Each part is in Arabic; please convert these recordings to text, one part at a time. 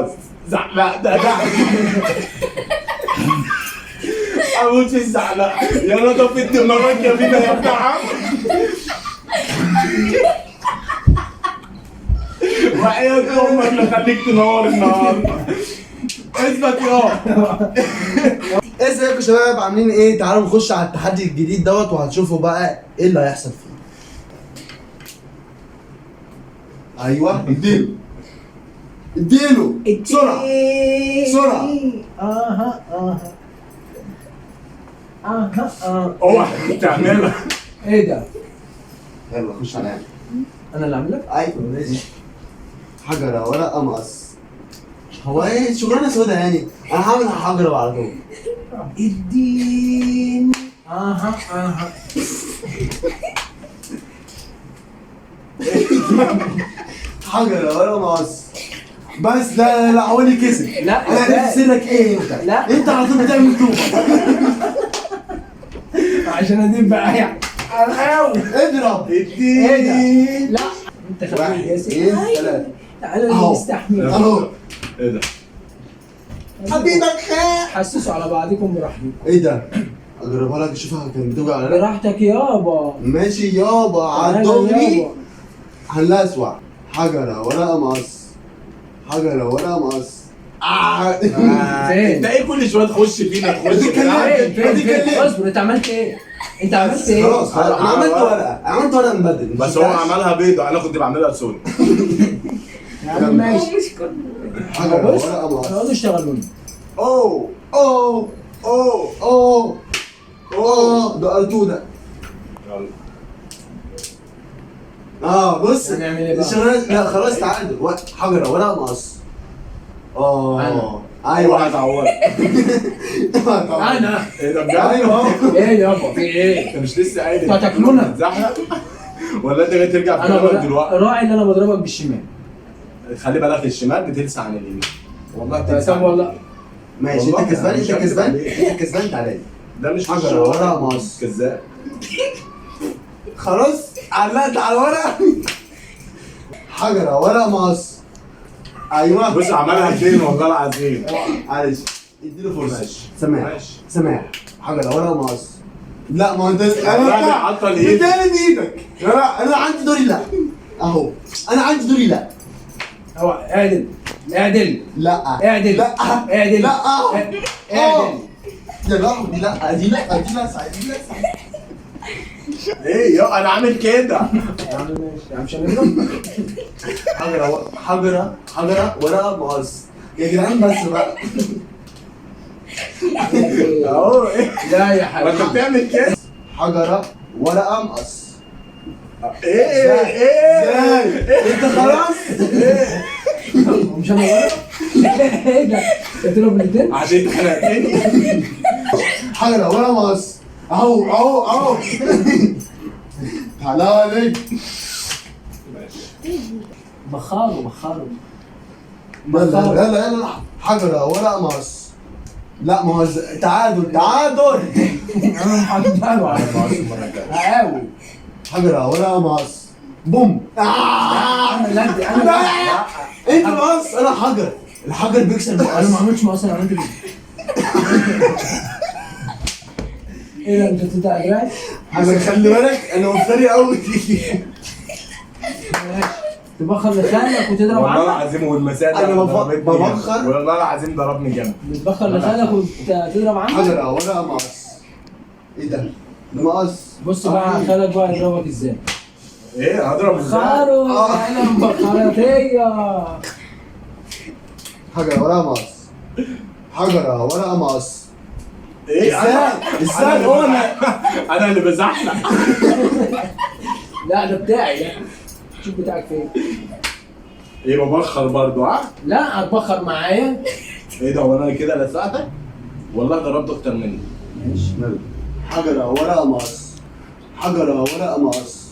مقص. زحلق ده اموت في الزحلق يا نضف دماغك يا بينا يا ابن عم. وحياة امك اللي خليك تنور النهارده. اثبت يا ازيكم يا شباب عاملين ايه؟ تعالوا نخش على التحدي الجديد دوت وهتشوفوا بقى ايه اللي هيحصل فيه. ايوه اديله اديله بسرعه بسرعه. اوعى تعملها. ايه ده؟ يلا خش عليا. انا اللي اعمل لك؟ ايوه ماشي. حجره ورقه مقص. هو ايه شغلانه سودا يعني؟ انا هعمل حجره على طول. اديني حجره ورقه مقص. بس لا هو اللي كسب. لا، انا ازاي؟ عرفت سرك ايه انت؟ لا. انت على طول بتعمل توبه. عشان ادين بقى يعني احاول. اضرب. ايه ده؟ لا انت خليني واحد يا اثنين سيدي. ثلاثه. تعالى اللي أهو. يستحمل. اهو ايه ده؟ حبيبك خير. حسسوا على بعضكم براحتكم. ايه ده؟ اجربها لك اشوفها كانت بتوجع ولا لا؟ براحتك يابا. ماشي يابا على تعالى الدغري. يابا. هنلسوع. حجره ورقه مقص. حجره ورقه مقص. فين؟ انت ايه كل شويه تخش فينا تخش دي كلمة. فين دي كلمة. اصبر، انت عملت ايه؟ انت عملت ايه؟ خلاص انا عملت ورقه عملت ورقه من بدري. بس هو عملها بيضة انا كنت بعملها سود. يا عم ماشي. حجره بص ورقه مقص. اقعدوا اشتغلوا. اوه اوه اوه اوه اوه ده ارتو ده. بص هنعمل ايه بقى؟ الشغلانه لا خلاص تعادل. حجره ورقه مقص. أنا. ايوه هتعور. انا ايه ده بجد؟ ايوه ايه يابا في ايه؟ انت مش لسه قايل انتوا هتاكلونا؟ زحلق ولا انت جاي ترجع في انا كلامك دلوقتي؟ راعي ان انا بضربك بالشمال. خلي بالك الشمال بتلسع عن اليمين. والله بتلسع. طب والله ماشي والله انت كسبان مش انت هكذب كسبان عليك. انت كسبان تعالى. ده مش حجر ورقة مقص. كذاب. خلاص علقت على الورقه. حجره ورقه مقص. ايوه بص عملها فين والله العظيم. معلش اديله فرصه. ماشي. سماح ماشي. سماح. حجره ورقه مقص. لا ما انت والله حاطة الإيد. اداني بايدك. لا انا عندي دوري لا. اهو انا عندي دوري لا. هو اعدل اعدل لا اعدل لا اعدل لا اعدل. يا لهوي لا دي لا دي لا سعيد دي لا سعيد. ايه يا انا عامل كده. يا عم ماشي يا عم مش هنضرب. حجره ورقه مقص. يا جدعان بس بقى. اهو ايه. لا يا ما انت حبيبي. بتعمل كده. حجره ورقه مقص. ايه ايه انت خلاص مش هنضرب. ايه ده؟ تضرب الاثنين؟ عشان خنقتني. حجره ورقه مقص. اهو تعالى عليك. بخاره لا لا لا لا لا حجره ورقه مقص. لا ما هو تعادل انا محضره على هقاوي. حجره ورقه مقص. بوم. انا لا دي انا لا. لا. انت مقص انا حجر. الحجر بيكسر انا ما مقص. عملتش مقص، انا عملت كده. ايه ده انت بتتعب؟ انا خلي بالك انا مفتري قوي. تبخر لسانك وتضرب والله عنك. العظيم والمساء أنا ضربتني ببخر. جامد. والله العظيم ضربني جامد. بتبخر لسانك وتضرب عنك. حجره ورقه مقص. ايه ده؟ ده مقص. بص بقى خالك بقى يضربك ازاي. ايه هضرب ازاي؟ بخاره انا مبخراتيه. حجره ورقه مقص. حجره ورقه مقص. ايه ازاي هو انا اللي بزحلق. لا ده بتاعي. لا شوف بتاعك فين. ايه ببخر برضو ها؟ لا هتبخر معايا. ايه ده هو انا كده لسعتك؟ والله ضربت اكتر مني. ماشي. حجره ورقه مقص. حجره ورقه مقص.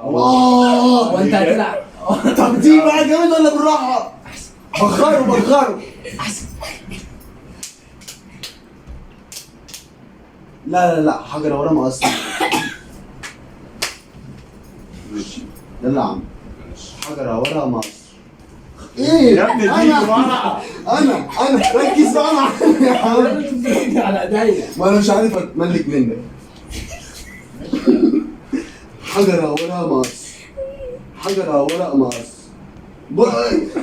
وانت هتلعب. طب دي بقى جامد ولا بالراحه؟ بخره. لا حجره ورقه مقص. يلا يا عم. حجرة ورقة مقص. ايه يا ابني دي ورقة. انا ركز بقى معايا يا عم. على ايديا. ما انا مش عارف اتملك منك. حجرة ورقة مقص. حجرة ورقة مقص.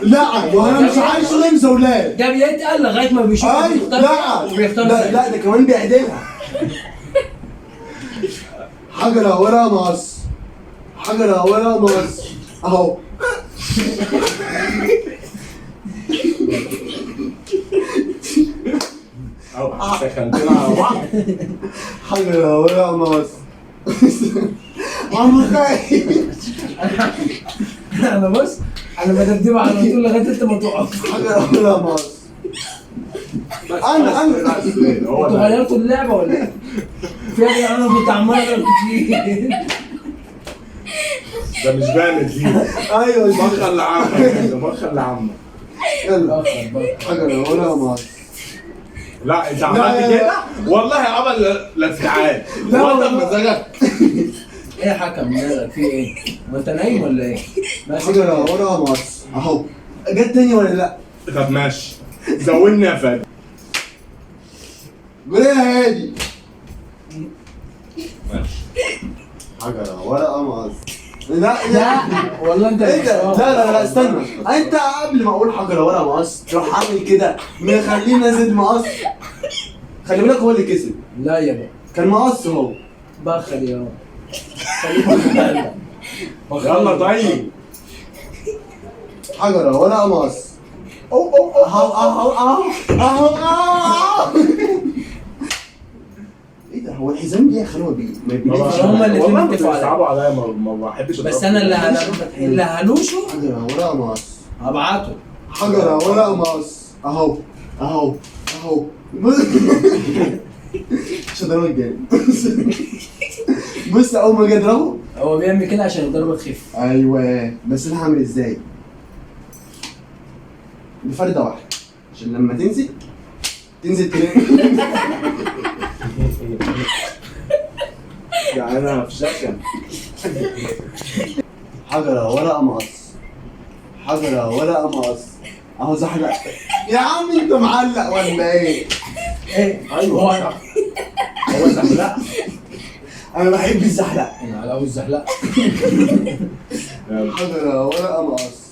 لا وانا مش عايز غمزة ولاد. ده بيتقل لغايه ما بيشوف اي لا وبيختار لا لا ده كمان بيعدلها. حجرة ورقة مقص. حجرة ورقة مقص اهو. أو سخنتنا على بعض. حجرة ورقة مقص. عم خايف. انا بص انا بدبدب على طول لغايه انت ما تقف. حجرة ورقة مقص. انا هو انتوا ده. غيرتوا اللعبه ولا ايه؟ في انا كنت عمال اضرب كتير. ده مش بانت دي. ايوه بخل لعمك. بخل لعمك. يلا حجرة ورقة مقص. لا انت لا، عملت لا، كده والله عمل لا تتعاد. لا، وانت والله. بمزاجك. ايه يا حكم مالك في ايه؟ ما انت نايم ولا ايه؟ ماشي. حجرة ورقة مقص اهو. جت تاني ولا لا؟ طب ماشي زودني يا فادي. قول ايه يا هادي. ماشي. حجرة ورقة مقص. لا لا والله انت ايه ده؟ لا استنى. انت قبل ما اقول حجرة ورقة مقص تروح عامل كده مخليني ازيد مقص. خلي بالك هو اللي كسب. لا يا بابا كان مقص هو. بخل يا يلا طيب. حجرة ورقة مقص. اهو. ايه ده هو الحزام ليه يا خلوه بيه؟ ما يبينش. هما الاتنين والله اتفقوا عليا. بيصعبوا عليا ما بحبش بس أضربهم. انا اللي هلوشه حجرة ورقة مقص. هبعته. حجرة ورقة مقص اهو. شطرنج جامد. بص اول ما اجي اضربه. هو بيعمل كده عشان يضربك خف. ايوه بس انا هعمل ازاي؟ بفردة واحدة عشان لما تنزل تنام. يعني انا في شكل. حجرة ورقة مقص. حجرة ورقة مقص اهو. زحلق يا عم انت معلق ولا ايه؟ ايه ايوه صح. هو زحلق. انا بحب الزحلق. انا على اول الزحلقه. حجرة ورقة مقص.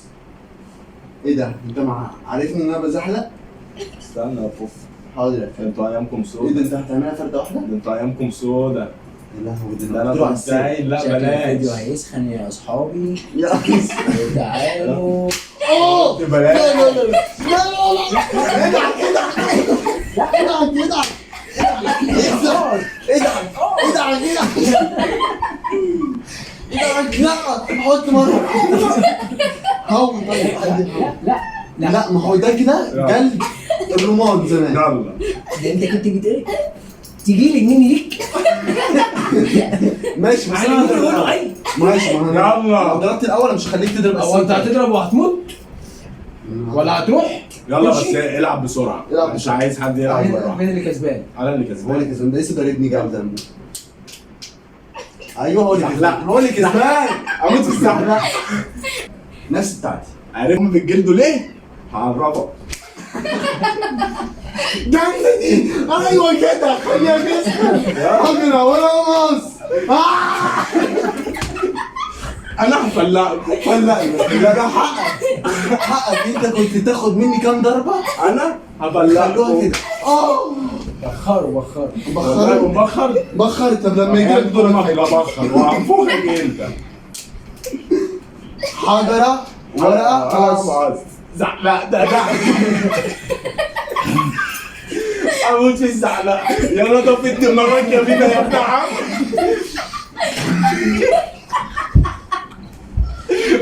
ايه ده؟ انت عارفني ان انا بزحلق؟ استنى يا فوف. حاضر يا فندم. انتوا ايامكم ايه سودا. ده انت هتعملها فردة واحدة؟ ده انتوا ايامكم سودا. يا لهوي ده لا انا انا على كنت سعيد. لا شكل الفيديو بلاش. هيسخن يا اصحابي. يا تعالوا. بلاش. حط مرة. هو طيب لا ما هو ده كده جلد الرماد زمان. يلا. ده انت كنت ايه؟ تجي لي مني ليك. ماشي بس على انا مين يقولوا اي؟ ماشي ما انا يلا. لو ضربت الاول مش هخليك تضرب هو انت هتضرب وهتموت ولا هتروح؟ يلا بس ماشي. العب بسرعه. العب مش بسرعة. عايز حد يلعب مين بالراحه. اللي كسبان؟ انا اللي هو كسبان. اللي كسبان ده لسه ضاربني جامد. ايوه هو اللي زحلق. كسبان. هو اللي كسبان. اموت في الزحلق. نفس بتاعتي. عارفهم بتجلدوا ليه؟ هعرفك. جامدة دي. ايوه كده خليها كسبان. حجرة ولا مقص. انا هفلقكم. لا ده حقك. حقك انت كنت تاخد مني كام ضربة. انا خلوها هفلقكم. كده. بخروا والله بخر بخر. طب لما يجي لك دورك هيبقى بخر وهنفخك انت. حجرة ورقة مقص. زحلق ده. اموت في الزحلق. يا رضا في دماغك يا بينا يا ابن عم.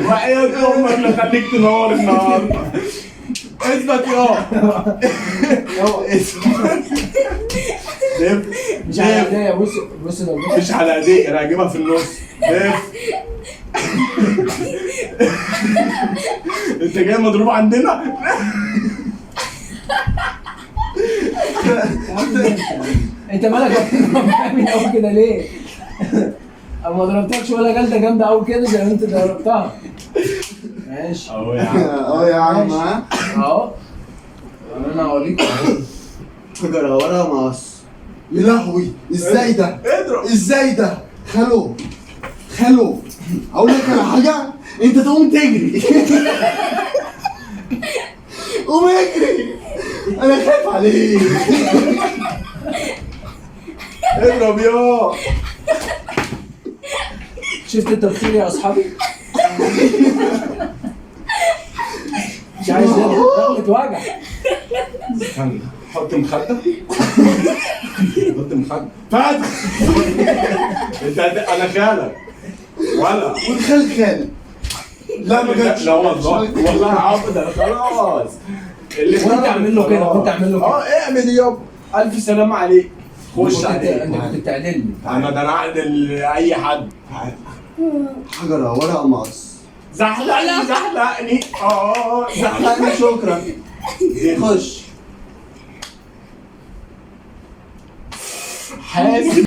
وحياة امك لا خليك تنور النهارده. اثبت يا اثبت. مش على ايديا. بص ده مش على ايديك انا هجيبها في النص. انت جاي مضروب عندنا. انت مالك بتضرب من اول كده ليه؟ ما ضربتكش ولا جلده جامده قوي كده زي ما انت ضربتها. ماشي اهو يا عم. اه يا عم ماشي. ها. اهو انا هوريك اهو. حجرة ورا مقص. يا لهوي ازاي ده؟ اضرب. ازاي ده؟ خلو اقول لك على حاجة، انت تقوم تجري. قوم اجري، انا خايف عليك. اضرب يا. شفت التفصيل يا اصحابي؟ مش عايز رغبة وجع. استنى حط مخدة. حط مخدة. فتح. انت انا خالك ولا والخال لا ما جاتش. لا والله عبد انا خلاص. وانت اعمل له كده وانت اعمل له كده. اه اعمل يابا. الف سلامة عليك. خش عليك. انت كنت بتعدلني. انا ده انا اعدل اي حد. حجرة ورا مقص. زحلقني زحلقني. زحلقني شكرا. خش. حاسب.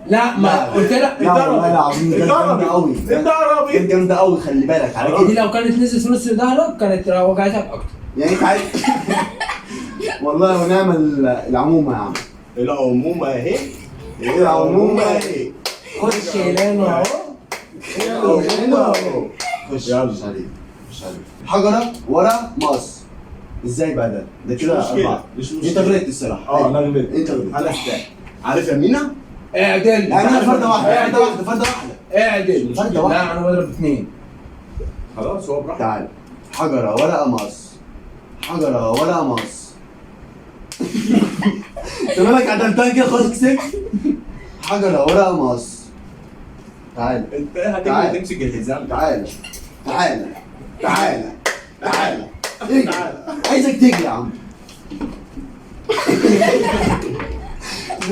لا ما قلت لك لا والله العظيم كانت جامدة قوي. اتضرب. كانت جامدة قوي، خلي بالك على دي كده. لو كانت نزلت في نص ظهرك كانت وجعتك اكتر. يعني انت عايز. والله ونعم العمومة يا عم. العمومة اهي. العمومة اهي. خش هنا اهو. خش يلا. مش عليك مش عليك. حجرة ورا مقص. ازاي بقى ده؟ ده كده مش مشكلة. أربعة. مش انت مشكلة. غلطت الصراحة. انا غلطت. انت غلطت. انا استاهل. عارف يا مينا؟ اعدل. يعني انا فردة واحدة فردة واحدة فردة واحدة. اعدل. فردة واحدة. لا انا بضرب اثنين. خلاص هو براحته. تعال. حجرة ورا مقص. حجرة ورا مقص. انت مالك عدلتها كده خلاص كسبت. حجرة ورا مقص. تعال انت تعال. هتيجي تمسك الحزام. تعال تعال تعال تعال اجري. عايزك تجري يا عم.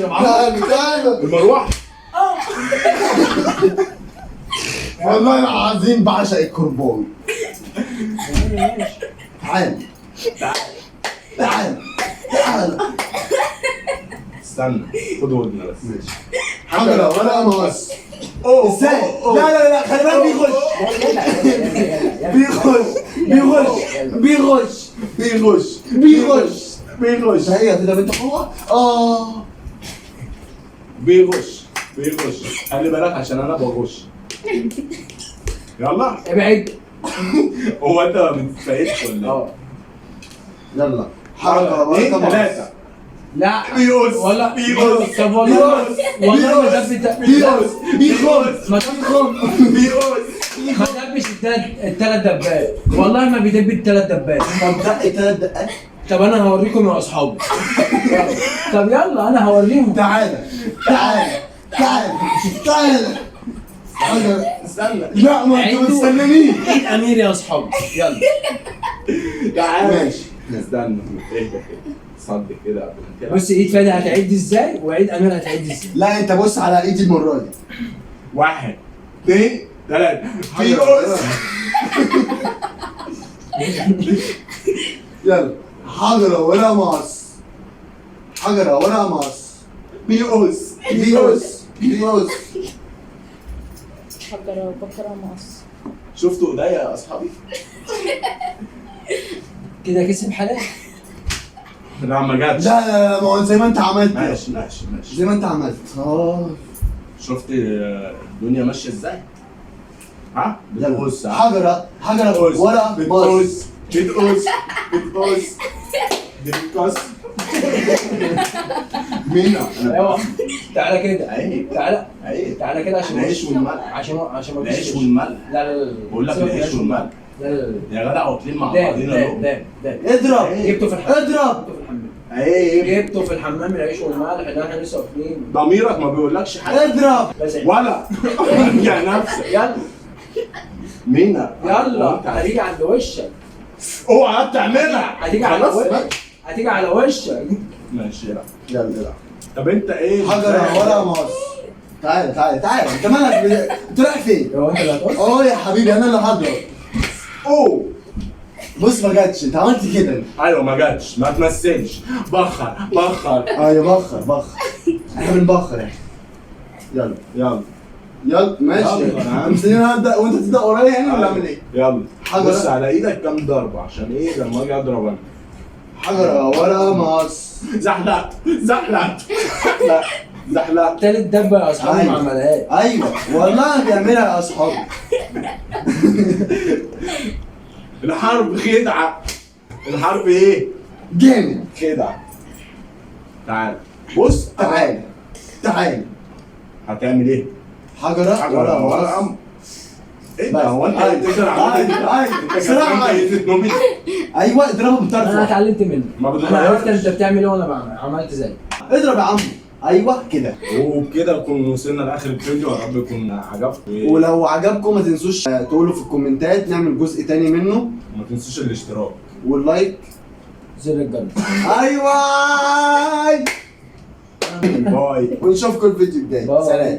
تعال تعال. المروحة. والله العظيم بعشق الكربون. تعال تعال تعال. استنى خد ودنا بس. ماشي. حجرة ورا مقص. اوه ازاي؟ لا خلي بالك بيخش بيخش. هي كده بنت قوة. بيغش. خلي بالك عشان انا بغش. يلا. ابعد. هو انت ما بتتفايتش ولا ايه؟ يلا. حركة ورا مقص. ثلاثة. لا بيقص. والله بيقص. طب والله والله ما دبت بيخش ما بيقص. دبش الثلاث دبات والله ما بيدب الثلاث دبات. طب دق 3 دقات. طب انا هوريكم يا اصحابي. طب يلا انا هوريهم. تعالى حجر. استنى. لا ما انت مستنانيش. ايد امير يا اصحابي يلا. تعالى. ماشي. استنى اهدى كده. صدق كده قبل ما تلعب. بص ايد فادي هتعد ازاي وعيد امير هتعد ازاي. لا انت بص على ايدي المرة دي. 1 2 3. حجر. بيقص. يلا. حجرة ورا مقص. حجرة ورا مقص. بيقص. بيقص. حجرة وبكرة مقص. شفتوا ايديا يا اصحابي؟ كده كسب حلال. لا ما جاتش. لا ما هو زي ما انت عملت. ماشي. زي ما انت عملت. شفت الدنيا ماشيه ازاي؟ ها؟ بتقص. حجرة ورا مقص. بتقص. مين؟ ايوه تعالى كده. اهي. تعالى كده عشان العيش والملح. عشان ما العيش تكسبش. والملح. لا بقول لك العيش والملح. لا يا جدع واكلين مع بعضينا لقمة. ده اضرب جبته في الحمام. اضرب. ايه جبته في الحمام العيش والملح اللي احنا لسه واكلينه. ضميرك ما بيقولكش حاجه اضرب. بس ولا يا نفسك. يلا مين؟ يلا هتيجي عند وشك. اوعى تعملها. هتيجي على خلاص وشك. بقى. هتيجي على وشك. ماشي يلا. يلا. طب انت ايه؟ حجرة ورا مقص. تعالى انت مالك انت رايح فين؟ هو انت اللي هتقول؟ يا حبيبي انا اللي هضرب. اوه بص ما جاتش، انت عملت كده. ايوه ما جاتش. ما تمثلش. بخر. ايوه بخر احنا بنبخر احنا. يلا يلا يلا ماشي. يلا يا عم. مستنيين انا ابدا وانت تبدا ورايا يعني ولا اعمل ايه؟ يلا حجرة. بص على ايدك كام ضربة عشان ايه لما اجي اضرب انا. حجره ورقه مقص. زحلقت زحلقت زحلقت زحلقت. تالت دبه يا اصحابي ما أيوة. عملهاش. ايوه والله بيعملها يا اصحابي. الحرب خدعة. الحرب ايه؟ جامد. خدعة. تعال بص تعال تعال. هتعمل ايه؟ حجره ورقه مقص. ورقة. ايه بس. ده هو انت أيوة. بتزرع أيوة. انت سرعة. كمان ايوه اضربها انا بطرف. اتعلمت منه. ما انا بتغيرش. عرفت انت بتعمل ايه وانا بعمل عملت زي. اضرب يا عم. ايوه كده. وبكده نكون وصلنا لاخر الفيديو، يا رب يكون عجبكم. ولو عجبكم ما تنسوش تقولوا في الكومنتات نعمل جزء تاني منه. وما تنسوش الاشتراك. واللايك. زر الجرس. ايوه. باي. ونشوفكم الفيديو الجاي. باي. سلام.